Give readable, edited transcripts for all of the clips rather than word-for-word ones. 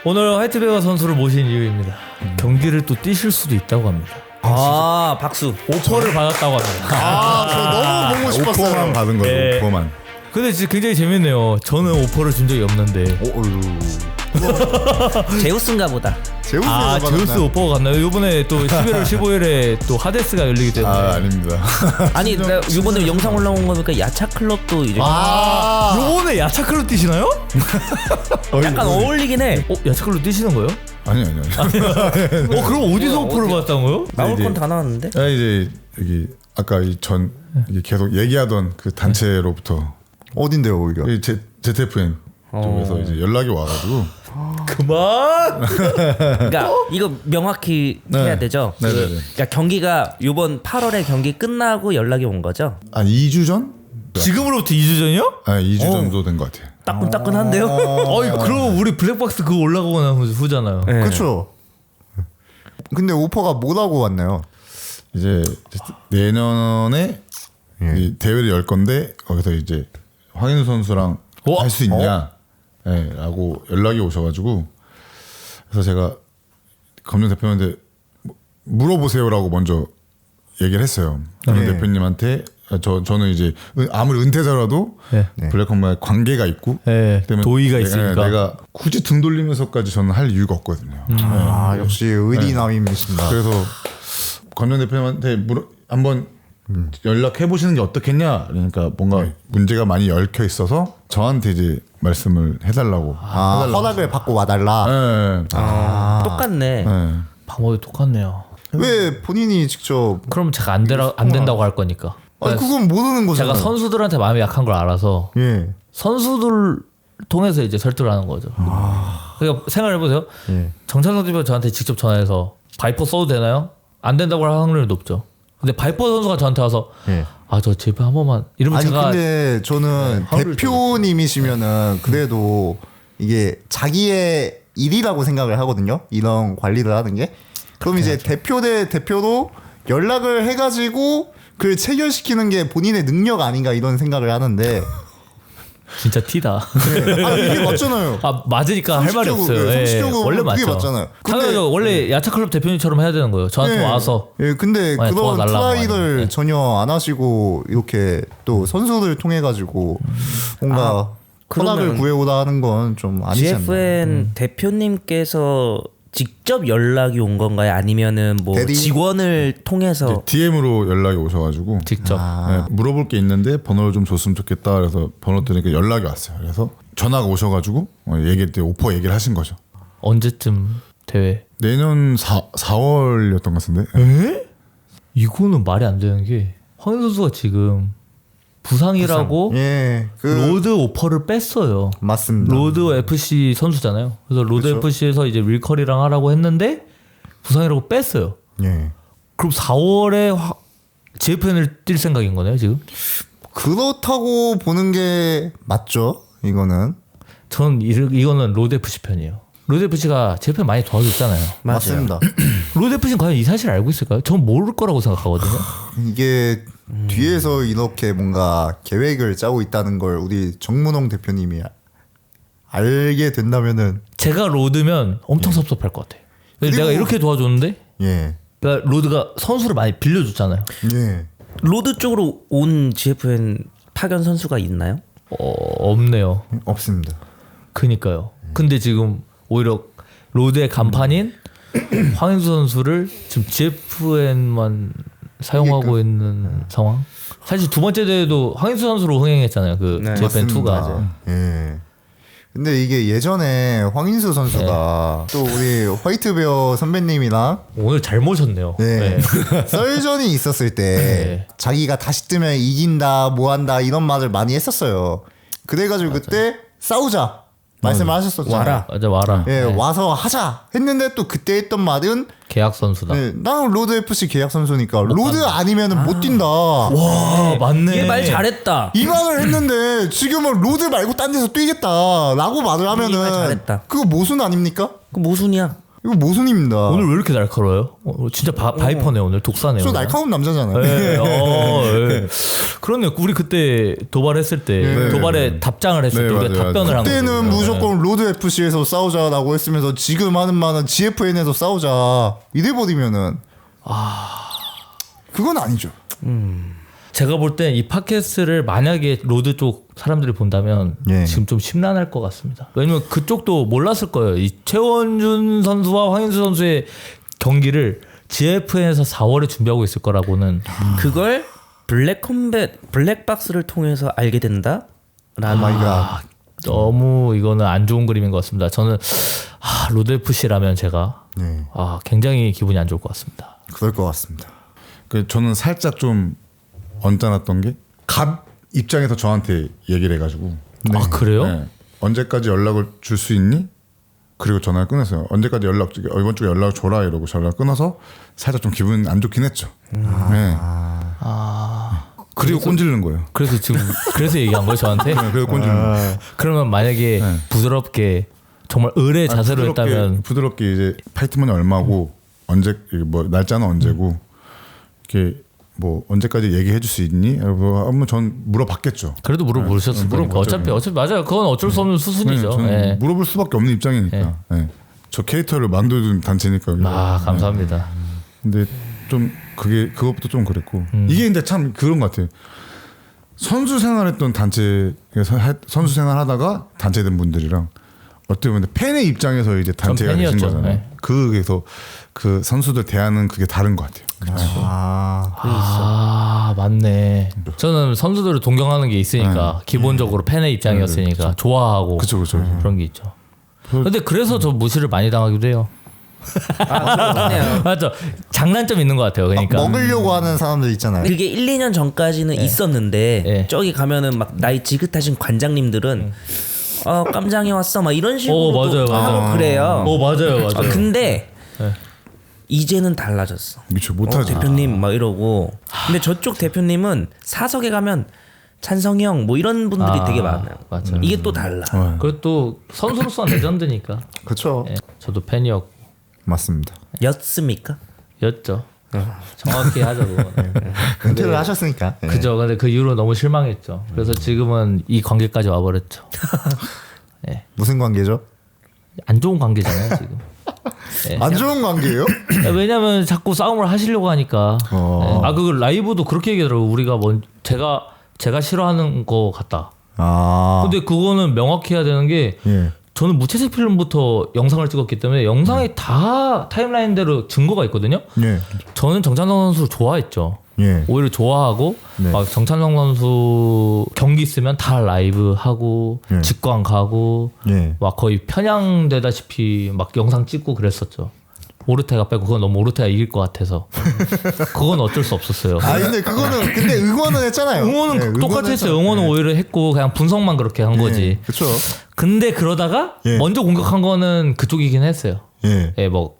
오늘 화이트베어 선수를 모신 이유입니다. 경기를 또 뛰실 수도 있다고 합니다. 박수. 오퍼를 받았다고 합니다. 저 너무 보고 싶었어요. 오퍼만 받은 거죠. 네. 오퍼만. 근데 진짜 굉장히 재밌네요. 저는 오퍼를 준 적이 없는데. 제우스인가 보다. 제우스 오퍼가 갔나요? 이번에 또 11월 15일에 또 하데스가 열리기 때문에. 아닙니다. 아니 이번에 영상 올라온 거니까 야차 클럽도 이제 요번에 야차클로 뛰시나요? 약간 어울리긴 해. 야차클로 뛰시는 거예요? 아니요. 그럼 어디서 오퍼를 받았던 거예요? 나올 이제- 건 다 나왔는데. 이제 여기 아까 이게 계속 얘기하던 그 단체로부터 어딘데요 오히려? 이 ZFN 쪽에서 이제 연락이 와가지고 그만. 그러니까 이거 명확히 해야 되죠. 네네네. 그러니까 경기가 이번 8월에 경기 끝나고 연락이 온 거죠. 한 2주 전? 지금으로부터 2주 전이요? 2주 정도 된 것 같아요. 따끈따끈한데요? 그럼 우리 블랙박스 그거 올라가고 난 후잖아요. 네. 그렇죠. 근데 오퍼가 뭐라고 왔나요? 이제 내년에 이 대회를 열 건데 거기서 이제 황인수 선수랑 할 수 있냐, 라고 연락이 오셔가지고 그래서 제가 검정 대표님한테 물어보세요라고 먼저 얘기를 했어요. 검정 대표님한테 저는 이제 아무리 은퇴자라도 블랙컴과의 관계가 있고 때문에 도의가 있으니까 내가 굳이 등 돌리면서까지 저는 할 이유가 없거든요. 역시 의리남임이십니다. 그래서 검정 대표님한테 한번 연락해 보시는 게 어떻겠냐. 그러니까 뭔가 문제가 많이 얽혀 있어서 저한테 이제 말씀을 해달라고. 허락을 받고 와달라. 네. 똑같네. 네. 방법이 똑같네요. 왜 본인이 직접? 그럼 제가 안 된다고 할 거니까. 아니 그건 모르는 거잖아요. 제가 선수들한테 마음이 약한 걸 알아서 예. 선수들 통해서 이제 설득을 하는 거죠. 그러니까 생각해 보세요. 정찬성 대표 저한테 직접 전화해서 바이퍼 써도 되나요? 안 된다고 할 확률이 높죠. 근데 바이퍼 선수가 저한테 와서 저 제발 한 번만 이러면 아니 제가 근데 저는 대표님이시면은 그래도 이게 자기의 일이라고 생각을 하거든요. 이런 관리를 하는 게. 그럼 이제 대표 대 대표로 연락을 해가지고 그걸 체결시키는 게 본인의 능력 아닌가 이런 생각을 하는데. 진짜 티다. 이게 맞잖아요. 맞으니까 할 말이 없어요. 상식적으로 원래 그게 맞죠. 맞잖아요. 당연하죠. 원래 야차클럽 대표님처럼 해야 되는 거예요. 저한테 와서. 근데 많이 그런 도와달라고 트라이를 하는데. 전혀 안 하시고 이렇게 또 선수들 통해 가지고 뭔가 허락을 그러면 구해오다 하는 건 좀 아니지 않나. GFN 대표님께서 직접 연락이 온 건가요? 아니면은 뭐 대리? 직원을 통해서 DM으로 연락이 오셔가지고 직접. 물어볼 게 있는데 번호를 좀 줬으면 좋겠다. 그래서 번호 드리니까 연락이 왔어요. 그래서 전화가 오셔가지고 오퍼 얘기를 하신 거죠. 언제쯤 대회? 내년 4월이었던 것 같은데. 이거는 말이 안 되는 게 황인 선수가 지금 부상이라고 로드 오퍼를 뺐어요. 맞습니다. 로드 FC 선수잖아요. 그래서 로드 FC에서 이제 윌커리랑 하라고 했는데 부상이라고 뺐어요. 그럼 4월에 GFN을 뛸 생각인 거네요 지금? 그렇다고 보는 게 맞죠. 이거는 전 이거는 로드 FC 편이에요. 로드 FC가 GFN 많이 도와줬잖아요. 맞습니다. 로드 FC는 과연 이 사실을 알고 있을까요? 전 모를 거라고 생각하거든요. 이게 뒤에서 이렇게 뭔가 계획을 짜고 있다는 걸 우리 정문홍 대표님이 알게 된다면은 제가 로드면 엄청 섭섭할 것 같아요. 내가 이렇게 도와줬는데 그러니까 로드가 선수를 많이 빌려줬잖아요. 로드 쪽으로 온 GFN 파견 선수가 있나요? 없네요. 없습니다. 그니까요. 근데 지금 오히려 로드의 간판인 황인수 선수를 지금 GFN만 사용하고 있는 상황. 사실 두 번째 대회도 황인수 선수로 흥행했잖아요. 그 GFN 2가. 근데 이게 예전에 황인수 선수가 또 우리 화이트베어 선배님이랑 오늘 잘 모셨네요. 썰전이 있었을 때 자기가 다시 뜨면 이긴다 뭐한다 이런 말을 많이 했었어요. 그래가지고 그때 싸우자 말씀을 하셨었잖아요. 와라. 와서 하자 했는데 또 그때 했던 말은 계약 선수다. 나는 로드 FC 계약 선수니까 로드 아니면은 못 뛴다. 와 맞네. 얘 말 잘했다. 이 말을 했는데 지금은 로드 말고 딴 데서 뛰겠다라고 말을 이 말 하면은 잘했다. 그거 모순 아닙니까? 그 모순이야. 이거 모순입니다. 오늘 왜 이렇게 날카로워요? 진짜 바이퍼네 오늘 독사네. 저 오늘. 날카로운 남자잖아요. 네, 네. 그렇네. 우리 그때 도발했을 때 도발에 답장을 했을 때 네, 우리가 맞아요. 답변을 한 거죠. 그때는 무조건 로드 FC에서 싸우자라고 했으면서 지금 하는 말은 GFN에서 싸우자 이래 버리면은 그건 아니죠. 제가 볼 때 이 팟캐스트를 만약에 로드 쪽 사람들이 본다면 예. 지금 좀 심란할 것 같습니다. 왜냐면 그쪽도 몰랐을 거예요. 이 최원준 선수와 황인수 선수의 경기를 GFN에서 4월에 준비하고 있을 거라고는. 그걸 블랙박스를 통해서 알게 된다? 라는 마이 갓. 너무 이거는 안 좋은 그림인 것 같습니다. 저는 로드 FC라면 제가 네. 굉장히 기분이 안 좋을 것 같습니다. 그럴 것 같습니다. 그 저는 살짝 좀 언짢았던 게 갑 입장에서 저한테 얘기를 해가지고 아 그래요? 네. 언제까지 연락을 줄 수 있니? 그리고 전화를 끊었어요. 언제까지 이번 주에 연락을 줘라 이러고 전화를 끊어서 살짝 좀 기분 안 좋긴 했죠. 네. 그리고 꼰지르는 거예요. 그래서 지금 그래서 얘기한 거예요 저한테. 네, 그래서 꼰지르는 거예요. 그러면 만약에 네. 부드럽게 정말 의뢰 자세로 했다면 부드럽게 이제 파이트머니 얼마고 언제 뭐 날짜는 언제고 이렇게 뭐 언제까지 얘기해 줄 수 있니? 한번 전 물어봤겠죠. 그래도 물어보셨을 거니까 어차피 맞아요. 그건 어쩔 수 없는 수순이죠. 저는 예. 물어볼 수밖에 없는 입장이니까. 예. 저 캐릭터를 만들어준 단체니까. 감사합니다. 근데 좀 그것부터 좀 그랬고 이게 이제 참 그런 것 같아요. 선수 생활했던 단체에서 선수 생활하다가 단체된 분들이랑 어떻게 보면 팬의 입장에서 이제 단체가 되신 팬이었죠. 거잖아요. 네. 그래서 그 선수들 대하는 그게 다른 것 같아요. 맞네. 저는 선수들을 동경하는 게 있으니까 기본적으로 팬의 입장이었으니까 좋아하고 그쵸. 그런 게 있죠. 근데 그래서 저 무시를 많이 당하기도 해요. 맞죠. 장단점 있는 것 같아요. 그러니까 먹으려고 하는 사람들 있잖아요. 그게 1, 2년 전까지는 있었는데 네. 저기 가면은 막 나이 지긋하신 관장님들은 깜장이 왔어 막 이런 식으로 맞아요. 그래요. 맞아요. 근데 네. 이제는 달라졌어. 미쳐 못하지. 대표님 막 이러고. 근데 저쪽 대표님은 사석에 가면 찬성이 형 뭐 이런 분들이 되게 많아요. 맞아요. 이게 또 달라. 그리고 또 선수로서는 레전드니까. 그렇죠. 예, 저도 팬이었고 맞습니다. 였습니까? 였죠. 정확히 하죠. 그거는. 은퇴를 하셨으니까. 네. 그죠. 근데 그 이후로 너무 실망했죠. 그래서 지금은 이 관계까지 와버렸죠. 무슨 관계죠? 안 좋은 관계잖아요 지금. 안 좋은 관계예요? 왜냐면 자꾸 싸움을 하시려고 하니까. 그 라이브도 그렇게 얘기하더라고. 우리가 제가 싫어하는 거 같다. 근데 그거는 명확히 해야 되는 게 예. 저는 무채색 필름부터 영상을 찍었기 때문에 영상에 다 타임라인대로 증거가 있거든요. 예. 저는 정찬성 선수 좋아했죠. 예. 오히려 좋아하고 네. 막 정찬성 선수 경기 있으면 다 라이브 하고 예. 직관 가고 예. 막 거의 편향되다시피 막 영상 찍고 그랬었죠. 오르테가 빼고 그건 너무 오르테가 이길 것 같아서 그건 어쩔 수 없었어요. 근데 그거는 근데 응원은 했잖아요. 응원은 네, 똑같이 했어요. 했잖아요. 응원은 오히려 했고 그냥 분석만 그렇게 한 거지. 그렇죠. 근데 그러다가 예. 먼저 공격한 거는 그쪽이긴 했어요. 예. 뭐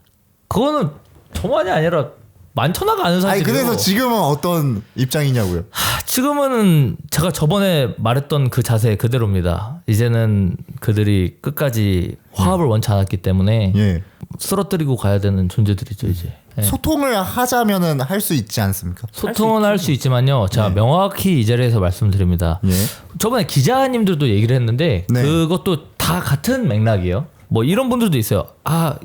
그거는 저만이 아니라 많천하가 아는 사실이에요. 그래서 지금은 어떤 입장이냐고요? 지금은 제가 저번에 말했던 그 자세 그대로입니다. 이제는 그들이 끝까지 화합을 원치 않았기 때문에 예. 쓰러뜨리고 가야 되는 존재들이죠 이제. 예. 소통을 하자면은 할 수 있지 않습니까? 소통은 할 수 있지만요. 제가 명확히 이 자리에서 말씀드립니다. 예. 저번에 기자님들도 얘기를 했는데 네. 그것도 다 같은 맥락이에요. 뭐 이런 분들도 있어요.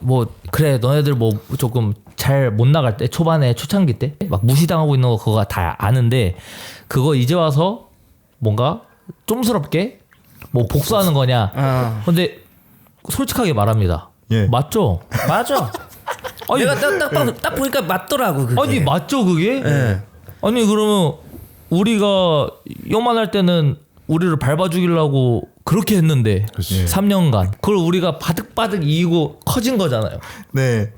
뭐 그래 너네들 뭐 조금 잘 못 나갈 때 초반에 초창기 때 막 무시당하고 있는 거 그거 다 아는데 그거 이제 와서 뭔가 좀스럽게 뭐 복수하는 거냐. 근데 솔직하게 말합니다. 예. 맞죠? 맞아. 아니, 내가 딱 보니까 맞더라고. 그게. 아니 맞죠 그게? 예. 아니 그러면 우리가 요만할 때는 우리를 밟아 죽이려고 그렇게 했는데 3년간 그걸 우리가 바득바득 이기고 커진 거잖아요. 네.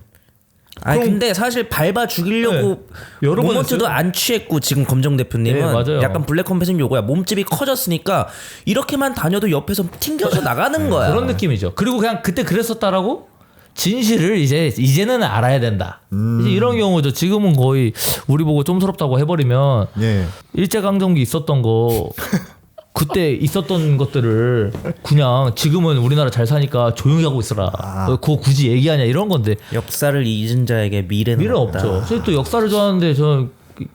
근데 사실 밟아 죽이려고 여러 번 모먼트도 했어요. 안 취했고 지금 검정 대표님은 네, 맞아요. 약간 블랙 컴패션 요거야. 몸집이 커졌으니까 이렇게만 다녀도 옆에서 튕겨져 나가는 거야. 그런 느낌이죠. 그리고 그냥 그때 그랬었다라고 진실을 이제는 알아야 된다. 이제 이런 경우죠. 지금은 거의 우리 보고 좀스럽다고 해버리면 예. 일제강점기 있었던 거 그때 있었던 것들을 그냥 지금은 우리나라 잘 사니까 조용히 하고 있어라. 그거 굳이 얘기하냐 이런 건데 역사를 잊은 자에게 미래는 미래 없다. 없죠. 저희 또 역사를 좋아하는데 저는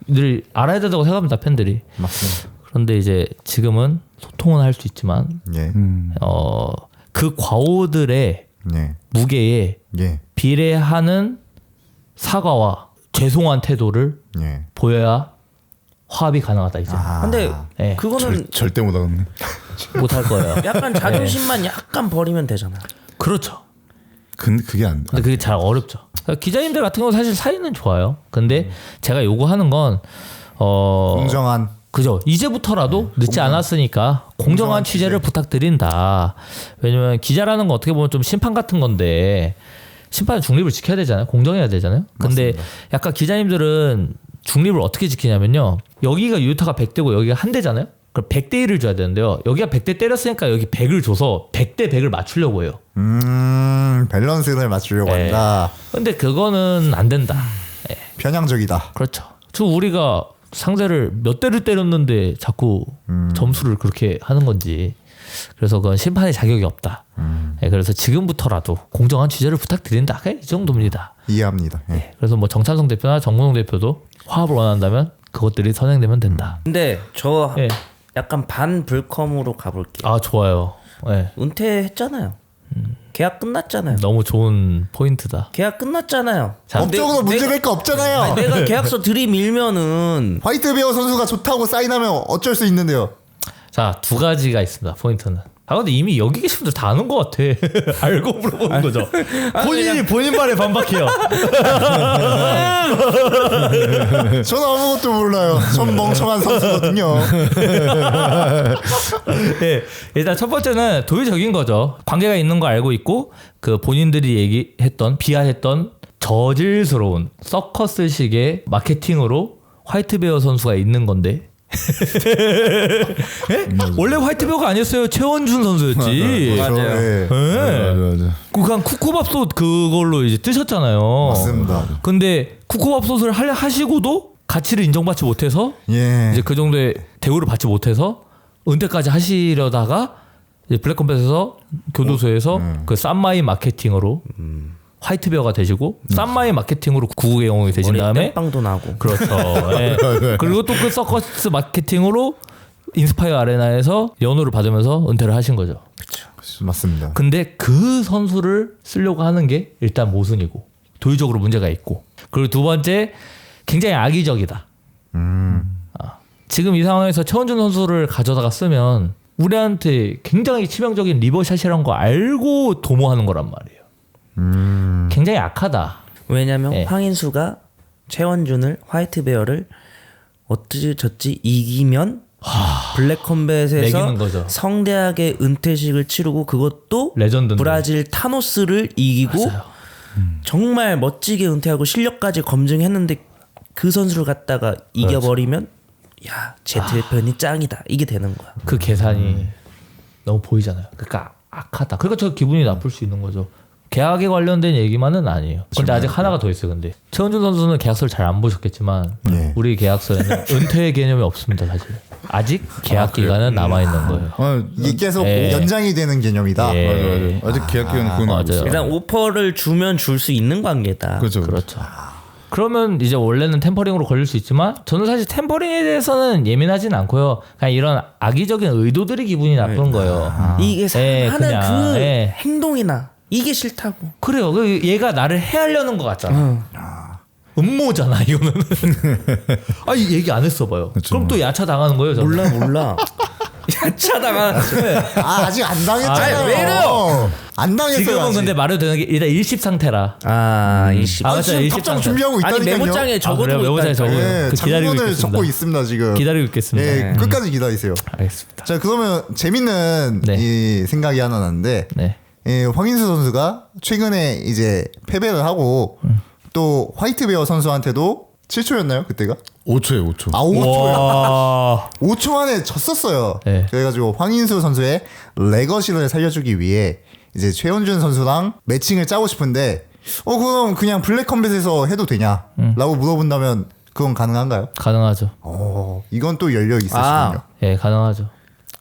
늘 알아야 된다고 생각합니다, 팬들이. 맞습니다. 그런데 이제 지금은 소통은 할 수 있지만 예. 그 과오들의 예. 무게에 예. 비례하는 사과와 죄송한 태도를 예. 보여야 화합이 가능하다 이제. 근데 예. 그거는 절대 못 하겠네. 못할 거예요. 약간 자존심만 약간 버리면 되잖아. 그렇죠. 근데 그게 안 돼. 근데 그게 잘 어렵죠. 기자님들 같은 경우 사실 사이는 좋아요. 근데 제가 요구하는 건 공정한 그죠. 이제부터라도 늦지 않았으니까 공정한 취재를 부탁드린다. 왜냐면 기자라는 건 어떻게 보면 좀 심판 같은 건데 심판은 중립을 지켜야 되잖아요. 공정해야 되잖아요. 근데 약간 기자님들은 중립을 어떻게 지키냐면요. 여기가 유타가 100대고 여기가 한 대잖아요. 그럼 100대 1을 줘야 되는데요. 여기가 100대 때렸으니까 여기 100을 줘서 100대 100을 맞추려고 해요. 밸런스를 맞추려고 네. 한다. 근데 그거는 안 된다. 편향적이다. 그렇죠. 저 우리가 상대를 몇 대를 때렸는데 자꾸 점수를 그렇게 하는 건지. 그래서 그건 심판의 자격이 없다. 네, 그래서 지금부터라도 공정한 취재를 부탁드린다. 그냥 이 정도입니다. 이해합니다. 예. 네, 그래서 뭐 정찬성 대표나 정문홍 대표도 화합을 원한다면 그것들이 선행되면 된다. 근데 저 예. 약간 반불컴으로 가볼게요. 아 좋아요. 네. 은퇴했잖아요. 계약 끝났잖아요. 너무 좋은 포인트다. 계약 끝났잖아요. 자, 법적으로 문제될 거 없잖아요. 아니, 내가 계약서 들이밀면은 화이트베어 선수가 좋다고 사인하면 어쩔 수 있는데요. 자, 두 가지가 있습니다. 포인트는. 아 근데 이미 여기 계신 분들 다 아는 것 같아. 알고 물어보는 거죠. 본인이 본인 말에 반박해요. 저는 아무것도 몰라요. 전 멍청한 선수거든요. 네, 일단 첫 번째는 도의적인 거죠. 관계가 있는 거 알고 있고 그 본인들이 얘기했던 비하했던 저질스러운 서커스식의 마케팅으로 화이트베어 선수가 있는 건데. 예? 원래 화이트베어가 아니었어요. 최원준 선수였지. 맞아요. 예. 예. 맞아. 그냥 쿠쿠밥솥 그걸로 이제 뜨셨잖아요. 맞습니다. 근데 쿠쿠밥솥을 하시고도 가치를 인정받지 못해서 예. 이제 그 정도의 대우를 받지 못해서 은퇴까지 하시려다가 이제 블랙컴뱃에서 교도소에서 그 쌈마이 마케팅으로 화이트베어가 되시고 쌈마이 마케팅으로 구국의 영웅이 되신 머리에 다음에 땜빵도 나고. 그렇죠. 예. 그리고 또 그 서커스 마케팅으로 인스파이어 아레나에서 연호를 받으면서 은퇴를 하신 거죠. 맞습니다. 근데 그 선수를 쓰려고 하는 게 일단 모순이고 도의적으로 문제가 있고 그리고 두 번째 굉장히 악의적이다. 지금 이 상황에서 최원준 선수를 가져다가 쓰면 우리한테 굉장히 치명적인 리버샷이라는 거 알고 도모하는 거란 말이에요. 굉장히 악하다. 왜냐면 예. 황인수가 최원준을 화이트베어를 어찌저찌 이기면 블랙컴뱃에서 매기는 거죠. 성대하게 은퇴식을 치르고 그것도 레전드인데. 브라질 타노스를 이기고 맞아요. 정말 멋지게 은퇴하고 실력까지 검증했는데 그 선수를 갖다가 이겨버리면 야, 제 대표는 짱이다. 이게 되는 거야. 그 계산이 너무 보이잖아요. 그러니까 악하다. 그러니까 저 기분이 나쁠 수 있는 거죠. 계약에 관련된 얘기만은 아니에요. 근데 아직 하나가 더 있어요. 근데 최원준 선수는 계약서를 잘 안 보셨겠지만 예. 우리 계약서에는 은퇴 개념이 없습니다. 사실 아직 계약 기간은 남아 있는 거예요. 아, 이게 계속 예. 연장이 되는 개념이다. 예. 맞아. 아직 계약 기간 그건 맞아요. 알고 있어. 일단 오퍼를 주면 줄 수 있는 관계다. 그렇죠. 그렇죠. 그러면 이제 원래는 템퍼링으로 걸릴 수 있지만 저는 사실 템퍼링에 대해서는 예민하진 않고요. 그냥 이런 악의적인 의도들이 기분이 나쁜 거예요. 이게 예, 하는 그냥, 그 예. 행동이나 이게 싫다고. 그래요. 얘가 나를 해하려는 것 같잖아. 음모잖아 이거는. 아 얘기 안 했어봐요. 그럼 또 야차 당하는 거예요. 저는. 몰라. 야차당한. 아직 안 당했잖아요. 아, 왜 이래요? 안 당했어요. 지금은 아직. 근데 말해도 되는 게 일단 일십 상태라. 아, 일십. 아, 아, 맞죠. 지금 일십 답장 상태. 준비하고 아니 있다니까요. 메모장에 적어두고 그래요? 메모장에 있다니까. 적어요. 예, 그 기다리고 장문을 있겠습니다. 적고 있습니다 지금. 기다리고 있겠습니다. 예, 끝까지 기다리세요. 알겠습니다. 자 그러면 재밌는 네. 이 생각이 하나 났는데 네. 황인수 선수가 최근에 이제 패배를 하고 또 화이트베어 선수한테도 7초였나요 그때가? 5초에 5초. 아 5초야. 와. 5초 만에 졌었어요. 네. 그래가지고 황인수 선수의 레거시를 살려주기 위해 이제 최원준 선수랑 매칭을 짜고 싶은데 그럼 그냥 블랙컴뱃에서 해도 되냐? 라고 물어본다면 그건 가능한가요? 가능하죠. 이건 또 열려 있으시군요. 예, 가능하죠.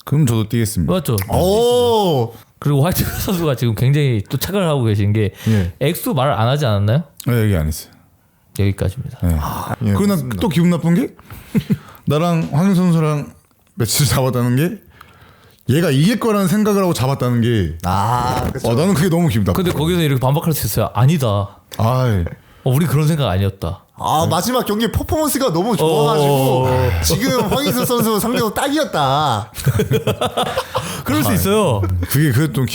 그럼 저도 뛰겠습니다. 맞죠? 오. 그리고 화이트 선수가 지금 굉장히 또 착각을 하고 계신 게 예. 액수 말을 안 하지 않았나요? 네, 얘기 안 했어요. 여기까지입니다. 네. 예, 그리고 난 맞습니다. 또 기분 나쁜 게 나랑 황인 선수랑 매치를 잡았다는 게 얘가 이길 거라는 생각을 하고 잡았다는 게 그렇죠. 나는 그게 너무 기분 나빠. 근데 거기서 이렇게 반박할 수 있어요. 아니다. 아이. 우리 그런 생각 아니었다. 마지막 경기 퍼포먼스가 너무 좋아가지고 지금 황인수 선수 상대로 딱이었다. 그럴 수 있어요. 그게 좀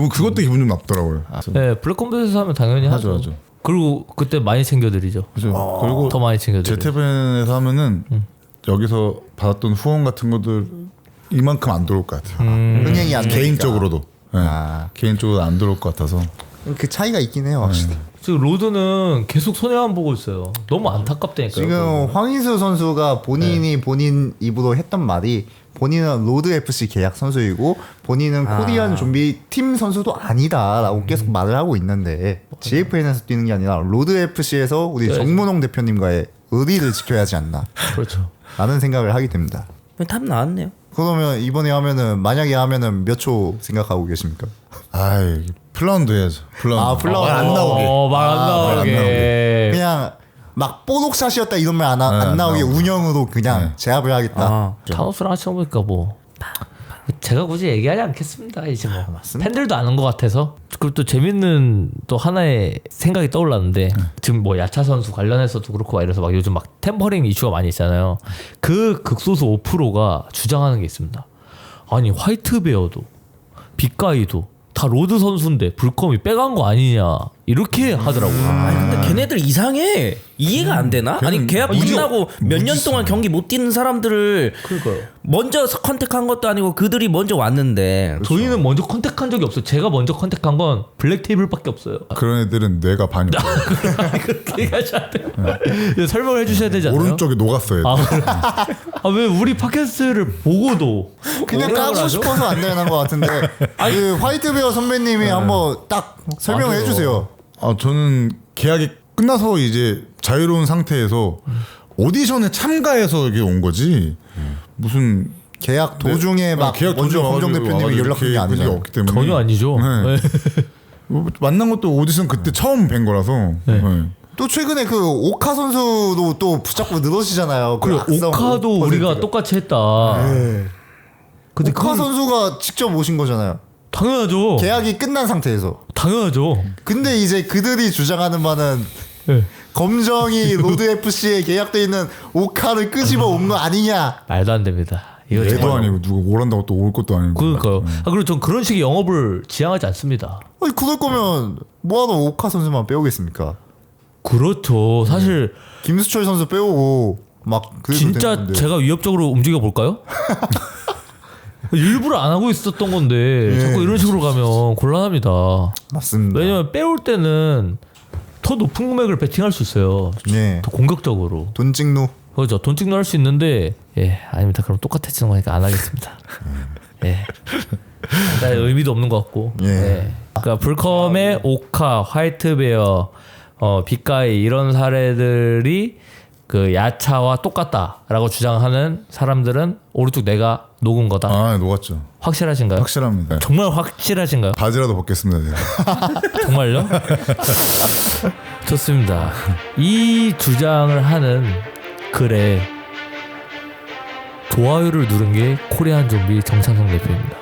그것도 기분 좀 나쁘더라고요. 네, 블랙컴뱃에서 하면 당연히 하죠. 하죠. 그리고 그때 많이 챙겨드리죠. 그죠. 그리고 더 많이 챙겨드리죠. 제테벤에서 하면은 여기서 받았던 후원 같은 것들 이만큼 안 들어올 것 같아요. 흥행이 안 되니까. 개인적으로도. 네. 개인적으로 안 들어올 것 같아서. 그 차이가 있긴 해요, 확실히. 지금 로드는 계속 손해만 보고 있어요. 너무 안타깝다니까요. 지금 황인수 선수가 본인이 본인 입으로 했던 말이 본인은 로드 FC 계약 선수이고 본인은 코리안 좀비 팀 선수도 아니다라고 계속 말을 하고 있는데 GFN에서 뛰는 게 아니라 로드 FC에서 우리 정문홍 대표님과의 의리를 지켜야 하지 않나. 그렇죠. 라는 생각을 하게 됩니다. 답 나왔네요. 그러면 이번에 하면은 만약에 하면은 몇 초 생각하고 계십니까? 아이 플라운드 해야죠. 플라운드. 플라운드. 안 나오게. 말 안 나오게. 그냥 막 뽀록샷이었다 이런 말 안 나오게 운영으로 그냥 제압을 하겠다. 타노스랑 하시다 보니까 뭐 제가 굳이 얘기하지 않겠습니다. 이제 뭐 팬들도 아는 것 같아서. 그리고 또 재밌는 또 하나의 생각이 떠올랐는데 지금 뭐 야차 선수 관련해서도 그렇고 막 이래서 막 요즘 막 템퍼링 이슈가 많이 있잖아요. 그 극소수 5%가 주장하는 게 있습니다. 아니 화이트베어도 빅가이도 다 로드 선수인데 불컴이 빼간 거 아니냐 이렇게 하더라고요. 아니 근데 걔네들 이상해. 이해가 안 되나? 아니 계약 끝나고 몇 년 동안 경기 못 뛰는 사람들을 그러니까요. 먼저 컨택한 것도 아니고 그들이 먼저 왔는데 저희는 먼저 컨택한 적이 없어요. 제가 먼저 컨택한 건 블랙 테이블밖에 없어요. 그런 애들은 뇌가 반이 그렇게 얘기하셔야 돼요. 설명을 해주셔야 되지 않나요? 오른쪽에 녹았어요. 왜 우리 팟캐스트를 보고도 그냥 오해를 까고 하죠? 싶어서 안 되는 것 같은데 그 화이트베어 선배님이 한번 딱 설명해 맞아요. 주세요. 저는 계약이 끝나서 이제 자유로운 상태에서 오디션에 참가해서 이게 온 거지. 무슨 계약 도중에 막 계약 먼저 도중에 검정 대표님이 와가지고 연락한 게 이렇게 아니죠. 분위기가 없기 때문에 전혀 아니죠. 네. 네. 뭐 만난 것도 오디션 그때 처음 뵌 거라서. 네. 또 최근에 그 오카 선수도 또 붙잡고 늘어지잖아요. 그 그리고 악성 오카도 5%가. 우리가 똑같이 했다. 근데 오카 선수가 직접 오신 거잖아요. 당연하죠. 계약이 끝난 상태에서. 당연하죠. 근데 이제 그들이 주장하는 바는 네. 검정이 로드 FC에 계약돼 있는 오카를 끄집어 온 거 아니냐. 말도 안 됩니다. 이거 얘도 정말- 아니고 누가 오란다고 또 올 것도 아니고. 그러니까요. 그리고 전 그런 식의 영업을 지향하지 않습니다. 아니 그럴 거면 뭐하러 오카 선수만 빼오겠습니까? 그렇죠. 사실 김수철 선수 빼오고 막 그래도 진짜 되는데. 제가 위협적으로 움직여 볼까요? 일부러 안 하고 있었던 건데 자꾸 이런 식으로 가면 곤란합니다. 맞습니다. 왜냐면 빼올 때는 더 높은 금액을 베팅할 수 있어요. 네. 더 공격적으로. 돈 찍누. 그렇죠. 돈 찍는 할 수 있는데 아닙니다. 그럼 똑같아지는 거니까 안 하겠습니다. 일단 의미도 없는 것 같고. 예. 그러니까 불컴의 오카, 화이트베어, 빅가이 이런 사례들이 그 야차와 똑같다라고 주장하는 사람들은 오른쪽 내가 녹은 거다. 아 녹았죠. 확실하신가요? 확실합니다. 정말 확실하신가요? 바지라도 벗겠습니다. 제가. 정말요? 좋습니다. 이 주장을 하는 글에 좋아요를 누른 게 코리안 좀비 정찬성 대표입니다.